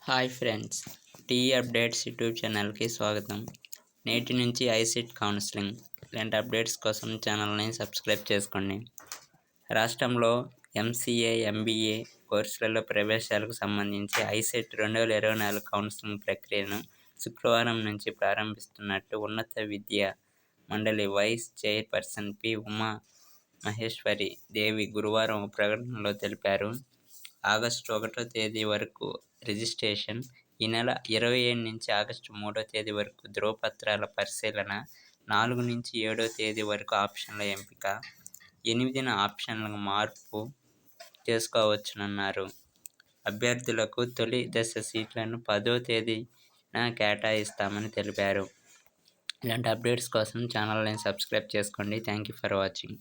Hi friends, tea updates YouTube ఛానల్కి స్వాగతం. నేటి నుంచి ఐసెట్ కౌన్సిలింగ్ ఇలాంటి అప్డేట్స్ కోసం ఛానల్ని సబ్స్క్రైబ్ చేసుకోండి. రాష్ట్రంలో ఎంసీఏ, ఎంబీఏ కోర్సులలో ప్రవేశాలకు సంబంధించి ఐసెట్ 2024 కౌన్సిలింగ్ ప్రక్రియను శుక్రవారం నుంచి ప్రారంభిస్తున్నట్టు ఉన్నత విద్యా మండలి vice chairperson P. Uma Maheshwari Devi గురువారం ఒక ప్రకటనలో తెలిపారు. ఆగస్టు 1వ తేదీ వరకు రిజిస్ట్రేషన్, ఈ నెల 27 నుంచి ఆగస్టు 3వ తేదీ వరకు ధృవపత్రాల పరిశీలన, 4 నుంచి 7వ తేదీ వరకు ఆప్షన్ల ఎంపిక, 8న ఆప్షన్లకు మార్పు చేసుకోవచ్చునన్నారు. అభ్యర్థులకు తొలి దశ సీట్లను 10వ తేదీన కేటాయిస్తామని తెలిపారు. ఇలాంటి అప్డేట్స్ కోసం ఛానల్ని సబ్స్క్రైబ్ చేసుకోండి. Thank you for watching.